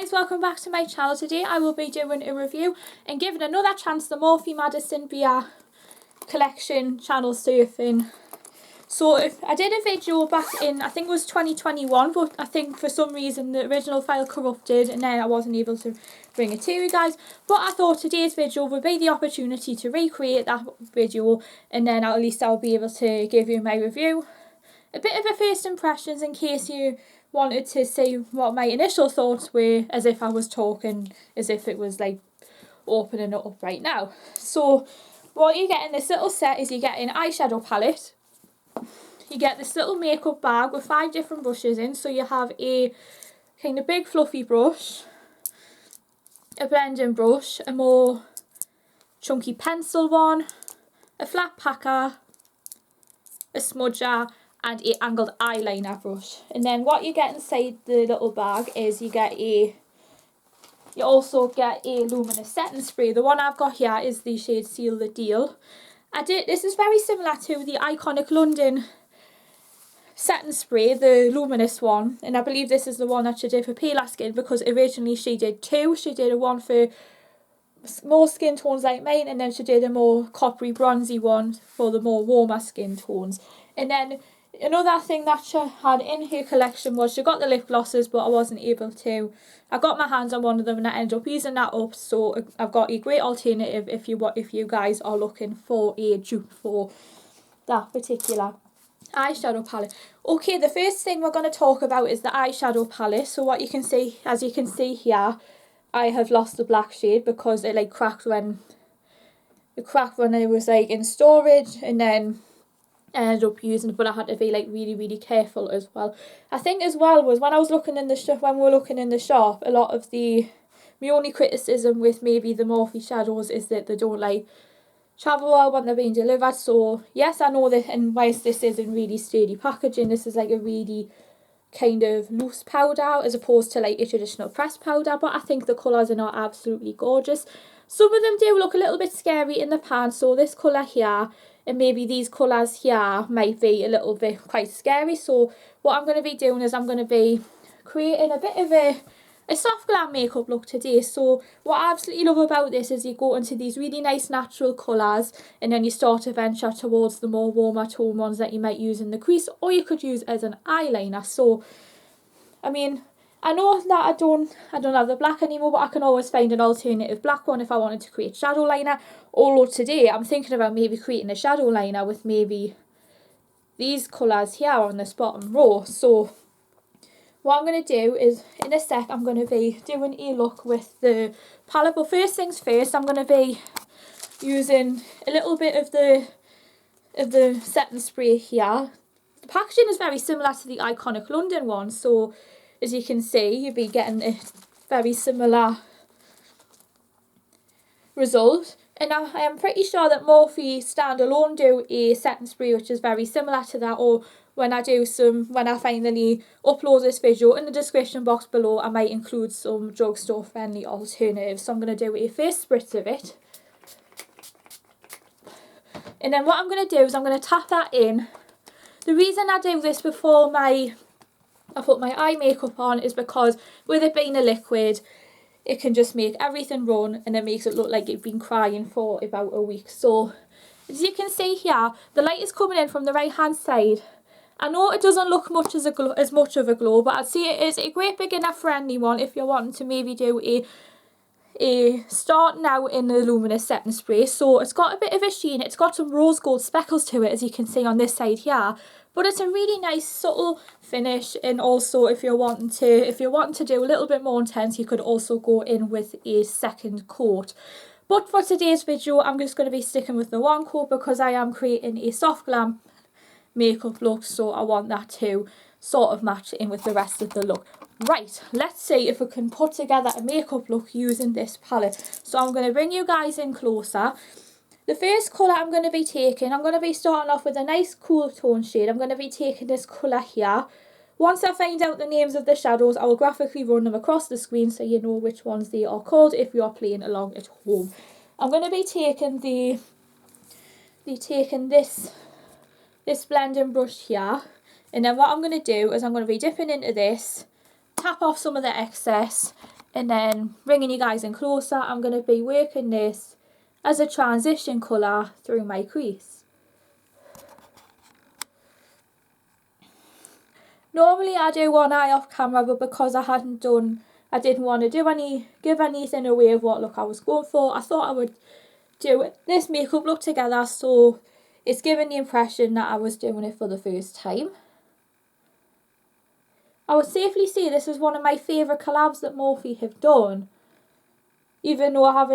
guys, welcome back to my channel. Today I will be doing a review and giving another chance the Morphe Madison VR collection channel surfing. So I did a video back in, I think it was 2021, but I think for some reason the original file corrupted and then I wasn't able to bring it to you guys. But I thought today's video would be the opportunity to recreate that video, and then at least I'll be able to give you my review. A bit of a first impressions in case you wanted to see what my initial thoughts were, as if I was talking as if it was like opening it up right now. So what you get in this little set is you get an eyeshadow palette, you get this little makeup bag with 5 different brushes in. So you have a kind of big fluffy brush, a blending brush, a more chunky pencil one, a flat packer, a smudger, and a angled eyeliner brush. And then what you get inside the little bag is you also get a luminous setting spray. The one I've got here is the shade Seal the Deal. This is very similar to the iconic London setting spray, the luminous one, and I believe this is the one that she did for paler skin, because originally she did two. She did a one for more skin tones like mine, and then she did a more coppery bronzy one for the more warmer skin tones. And then another thing that she had in her collection was she got the lip glosses, but I wasn't able to. I got my hands on one of them and I ended up using that up, so I've got a great alternative if you guys are looking for a dupe for that particular eyeshadow palette. Okay, the first thing we're going to talk about is the eyeshadow palette. So what you can see, as you can see here, I have lost the black shade because it like cracked when it was like in storage, and then I ended up using it, but I had to be like really careful as well. I think as well was when we were looking in the shop, a lot of my only criticism with maybe the Morphe shadows is that they don't like travel well when they're being delivered. So yes, I know that, and whilst this is in really sturdy packaging, this is like a really kind of loose powder as opposed to like a traditional pressed powder, but I think the colours are not absolutely gorgeous. Some of them do look a little bit scary in the pan, so this colour here and maybe these colours here might be a little bit quite scary. So what I'm going to be doing is I'm going to be creating a bit of a soft glam makeup look today. So what I absolutely love about this is you go into these really nice natural colours, and then you start to venture towards the more warmer tone ones that you might use in the crease, or you could use as an eyeliner. So I mean, I know that I don't have the black anymore, but I can always find an alternative black one if I wanted to create shadow liner. Although today I'm thinking about maybe creating a shadow liner with maybe these colours here on this bottom row. So what I'm going to do is, in a sec, I'm going to be doing a look with the palette. But first things first, I'm going to be using a little bit of the setting spray here. The packaging is very similar to the iconic London one, so as you can see, you'll be getting a very similar result. And I am pretty sure that Morphe standalone do a setting spray which is very similar to that, or when I finally upload this video, in the description box below I might include some drugstore friendly alternatives. So I'm going to do a first spritz of it, and then what I'm going to do is I'm going to tap that in. The reason I do this before I put my eye makeup on is because with it being a liquid, it can just make everything run, and it makes it look like you've been crying for about a week. So as you can see here, the light is coming in from the right hand side. I know it doesn't look as much of a glow, but I'd say it is a great beginner friendly one if you're wanting to maybe do a starting out in the luminous setting spray. So it's got a bit of a sheen, it's got some rose gold speckles to it, as you can see on this side here, but it's a really nice subtle finish. And also if you're wanting to do a little bit more intense, you could also go in with a second coat. But for today's video, I'm just going to be sticking with the one coat because I am creating a soft glam makeup look, so I want that to sort of match in with the rest of the look. Right, let's see if we can put together a makeup look using this palette. So I'm going to bring you guys in closer. The first colour I'm going to be taking, I'm going to be starting off with a nice cool tone shade. I'm going to be taking this colour here. Once I find out the names of the shadows, I will graphically run them across the screen so you know which ones they are called if you are playing along at home. I'm going to be taking this blending brush here, and then what I'm going to do is I'm going to be dipping into this, tap off some of the excess, And then bringing you guys in closer, I'm going to be working this as a transition colour through my crease. Normally I do one eye off camera, but because I didn't want to give anything away of what look I was going for, I thought I would do this makeup look together, so it's giving the impression that I was doing it for the first time. I would safely say this is one of my favourite collabs that Morphe have done. Even though I've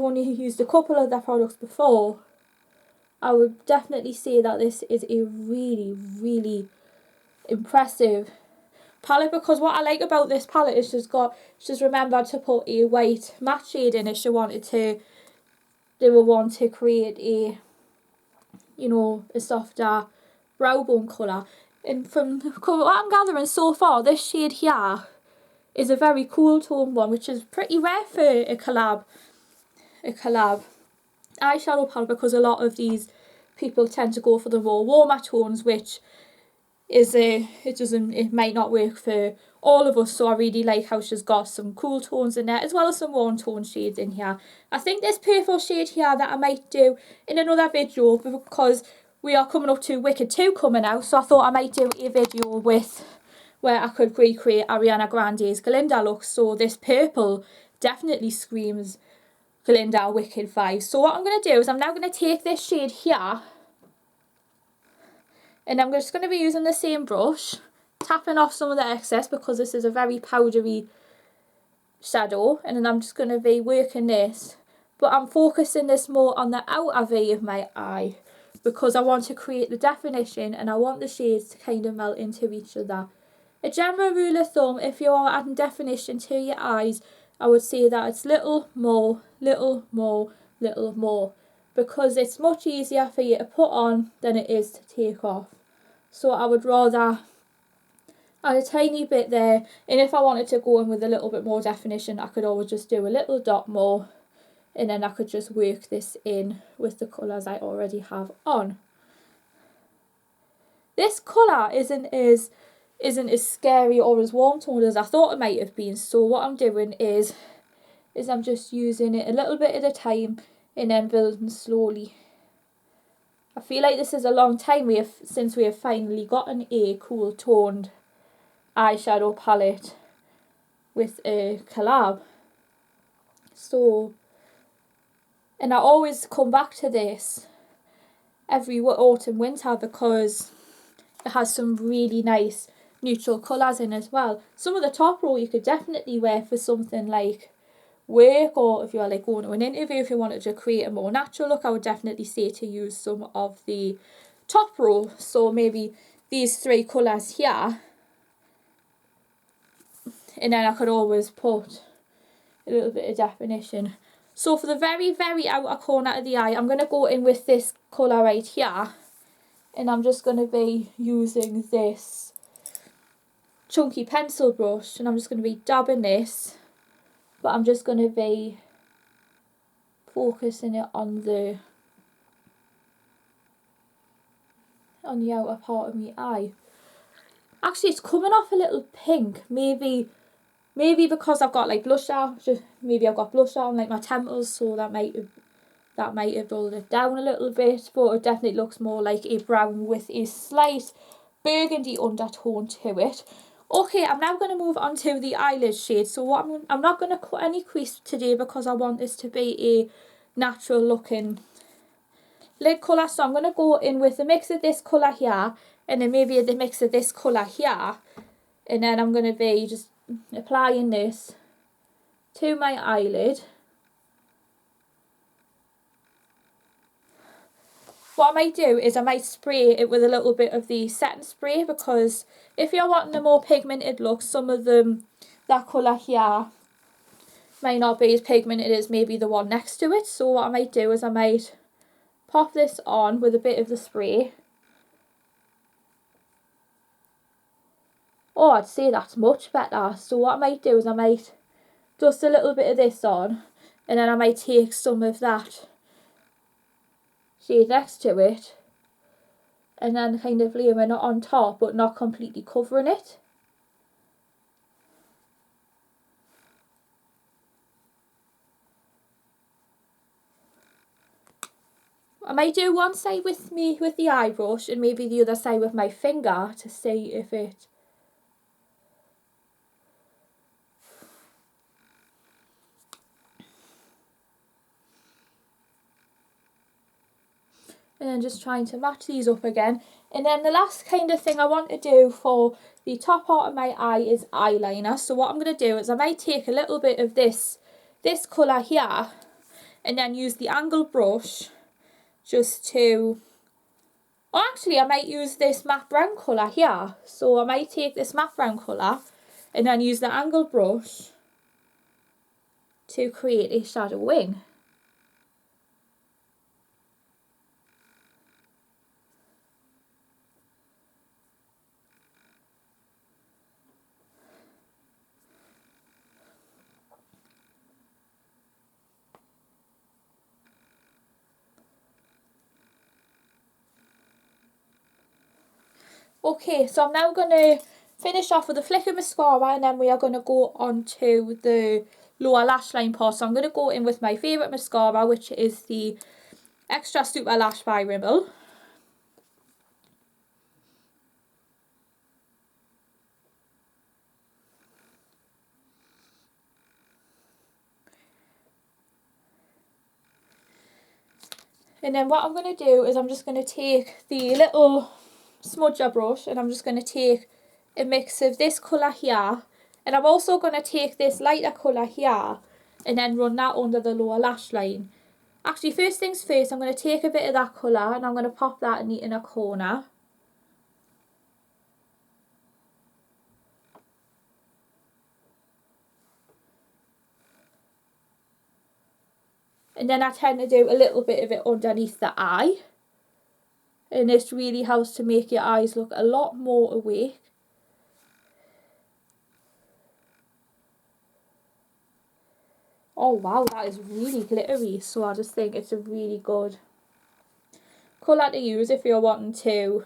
only used a couple of their products before, I would definitely say that this is a really, really impressive palette, because what I like about this palette is she's remembered to put a white matte shade in if she wanted to. They will want to create a, you know, a softer brow bone colour. And from what I'm gathering so far, this shade here is a very cool tone one, which is pretty rare for a collab eyeshadow palette, because a lot of these people tend to go for the more warmer tones, which is it might not work for all of us. So I really like how she's got some cool tones in there as well as some warm tone shades in here. I think this purple shade here that I might do in another video, because we are coming up to Wicked 2 coming out, so I thought I might do a video where I could recreate Ariana Grande's Glinda look. So this purple definitely screams Glinda Wicked vibes. So what I'm going to do is I'm now going to take this shade here, and I'm just going to be using the same brush, tapping off some of the excess because this is a very powdery shadow, and then I'm just going to be working this, but I'm focusing this more on the outer V of my eye because I want to create the definition and I want the shades to kind of melt into each other. A general rule of thumb, if you are adding definition to your eyes, I would say that it's little more, little more, little more, because it's much easier for you to put on than it is to take off. So I would rather add a tiny bit there, and if I wanted to go in with a little bit more definition, I could always just do a little dot more, and then I could just work this in with the colours I already have on. This colour isn't as scary or as warm toned as I thought it might have been, so what I'm doing is I'm just using it a little bit at a time and then building slowly. I feel like this is a long time since we have finally gotten a cool toned eyeshadow palette with a collab. So, and I always come back to this every autumn winter because it has some really nice neutral colours in as well. Some of the top row you could definitely wear for something like work, or if you're like going to an interview, if you wanted to create a more natural look, I would definitely say to use some of the top row. So maybe these three colours here, and then I could always put a little bit of definition. So for the very, very outer corner of the eye, I'm going to go in with this colour right here, and I'm just going to be using this chunky pencil brush, and I'm just going to be dabbing this, but I'm just going to be focusing it on the outer part of my eye. Actually, it's coming off a little pink, maybe because I've got like blusher, maybe I've got blusher on like my temples, so that might have dulled it down a little bit, but it definitely looks more like a brown with a slight burgundy undertone to it. Okay, I'm now going to move on to the eyelid shade. So I'm not going to cut any crease today because I want this to be a natural looking lid colour. So I'm going to go in with a mix of this colour here, and then maybe the mix of this colour here, and then I'm going to be just applying this to my eyelid. What I might do is I might spray it with a little bit of the setting spray, because if you're wanting a more pigmented look, some of them, that colour here might not be as pigmented as maybe the one next to it. So what I might do is I might pop this on with a bit of the spray. Oh, I'd say that's much better. So what I might do is I might dust a little bit of this on, and then I might take some of that shade next to it and then kind of layering it on top but not completely covering it. I might do one side with the eye brush and maybe the other side with my finger to see if it... And then just trying to match these up again. And then the last kind of thing I want to do for the top part of my eye is eyeliner. So what I'm going to do is I might take a little bit of this colour here and then use the angled brush just to... Or actually I might use this matte brown colour here. So I might take this matte brown colour and then use the angled brush to create a shadow wing. Okay, so I'm now going to finish off with a flick of mascara and then we are going to go on to the lower lash line part. So I'm going to go in with my favourite mascara, which is the Extra Super Lash by Rimmel. And then what I'm going to do is I'm just going to take the little smudger brush and I'm just going to take a mix of this colour here, and I'm also going to take this lighter colour here and then run that under the lower lash line. Actually, first things first, I'm going to take a bit of that colour and I'm going to pop that in the inner corner. And then I tend to do a little bit of it underneath the eye. And this really helps to make your eyes look a lot more awake. Oh wow, that is really glittery. So I just think it's a really good colour to use if you're wanting to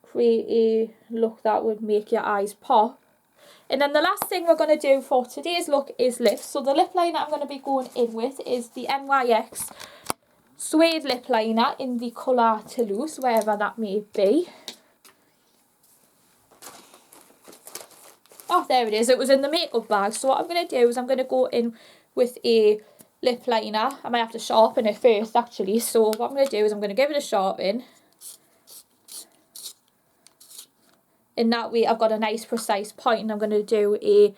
create a look that would make your eyes pop. And then the last thing we're going to do for today's look is lips. So the lip liner I'm going to be going in with is the NYX Suede lip liner in the colour Toulouse, wherever that may be. Oh, there it is. It was in the makeup bag. So what I'm going to do is I'm going to go in with a lip liner. I might have to sharpen it first, actually. So what I'm going to do is I'm going to give it a sharpen. In that way, I've got a nice precise point, and I'm going to do a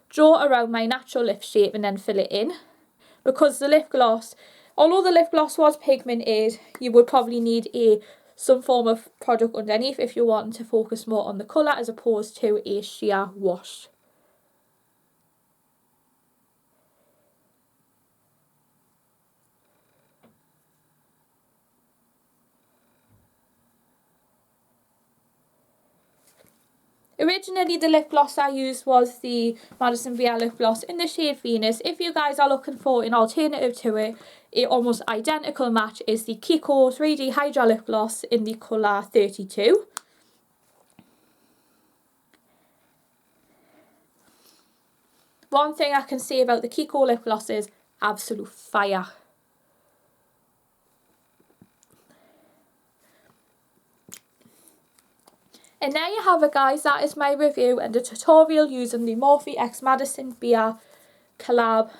draw around my natural lip shape and then fill it in. Because the lip gloss, although the lip gloss was pigmented, you would probably need some form of product underneath if you're wanting to focus more on the colour as opposed to a sheer wash. Originally, the lip gloss I used was the Madison lip gloss in the shade Venus. If you guys are looking for an alternative to it, a almost identical match is the Kiko 3D Hydra lip gloss in the colour 32. One thing I can say about the Kiko lip gloss is absolute fire. And there you have it, guys. That is my review and a tutorial using the Morphe x Madison Beer collab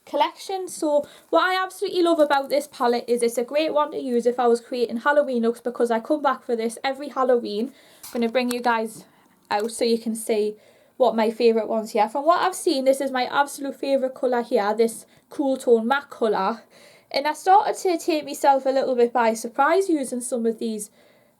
collection. So what I absolutely love about this palette is it's a great one to use if I was creating Halloween looks, because I come back for this every Halloween. I'm going to bring you guys out so you can see what my favourite ones here. From what I've seen, this is my absolute favourite colour here, this cool tone matte colour. And I started to take myself a little bit by surprise using some of these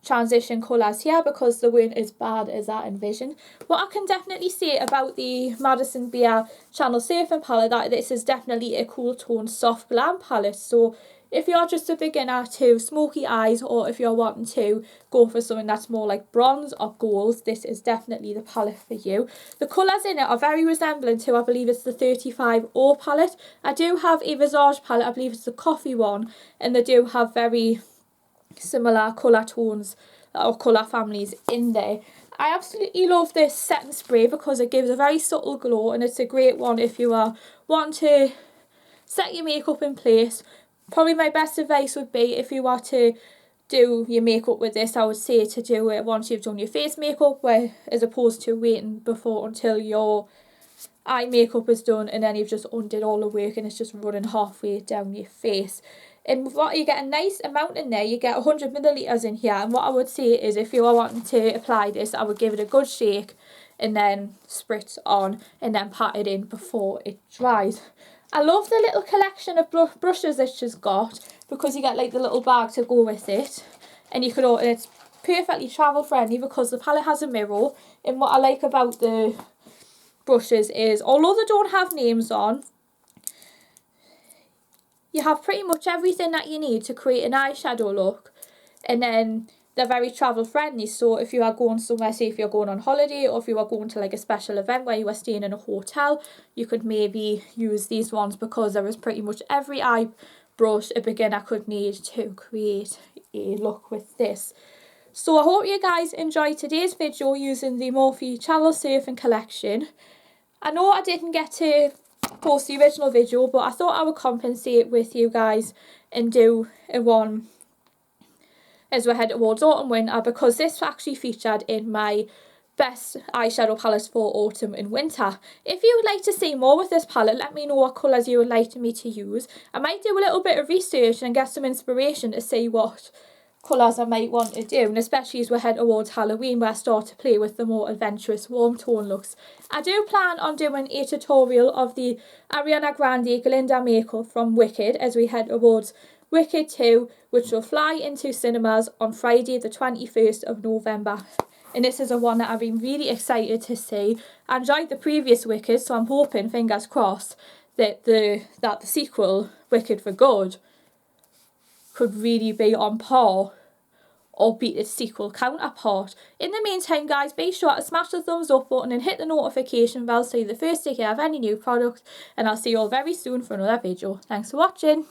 transition colours here because they weren't as bad as I envisioned. What I can definitely say about the Madison Beer Channel Surfing palette, that this is definitely a cool tone soft glam palette. So if you're just a beginner to smoky eyes, or if you're wanting to go for something that's more like bronze or gold, this is definitely the palette for you. The colours in it are very resembling to, I believe it's the 35O palette. I do have a Visage palette, I believe it's the coffee one, and they do have very similar colour tones or colour families in there. I absolutely love this setting spray because it gives a very subtle glow, and it's a great one if you are wanting to set your makeup in place, probably my best advice would be, if you are to do your makeup with this, I would say to do it once you've done your face makeup, as opposed to waiting until your eye makeup is done and then you've just undid all the work and it's just running halfway down your face. And with what, you get a nice amount in there. You get 100 millilitres in here, and what I would say is, if you are wanting to apply this, I would give it a good shake and then spritz on and then pat it in before it dries. I love the little collection of brushes that she's got, because you get like the little bag to go with it, and you could, and it's perfectly travel friendly because the palette has a mirror. And what I like about the brushes is, although they don't have names on, you have pretty much everything that you need to create an eyeshadow look, and then they're very travel friendly. So if you are going somewhere, say if you're going on holiday, or if you are going to like a special event where you are staying in a hotel, you could maybe use these ones, because there is pretty much every eye brush a beginner could need to create a look with this. So I hope you guys enjoyed today's video using the Morphe Channel Surfing collection. I know I didn't get to post the original video, but I thought I would compensate with you guys and do a one as we head towards autumn winter, because this actually featured in my best eyeshadow palettes for autumn and winter. If you would like to see more with this palette, let me know what colours you would like me to use. I might do a little bit of research and get some inspiration to see what colours I might want to do, and especially as we head towards Halloween, where I start to play with the more adventurous warm tone looks. I do plan on doing a tutorial of the Ariana Grande Glinda makeup from Wicked as we head towards Wicked 2, which will fly into cinemas on Friday the 21st of November. And this is a one that I've been really excited to see. I enjoyed the previous Wicked, so I'm hoping, fingers crossed, that the sequel, Wicked for Good, could really be on par or beat its sequel counterpart. In the meantime, guys, be sure to smash the thumbs up button and hit the notification bell so you're the first to hear of any new product, and I'll see you all very soon for another video. Thanks for watching.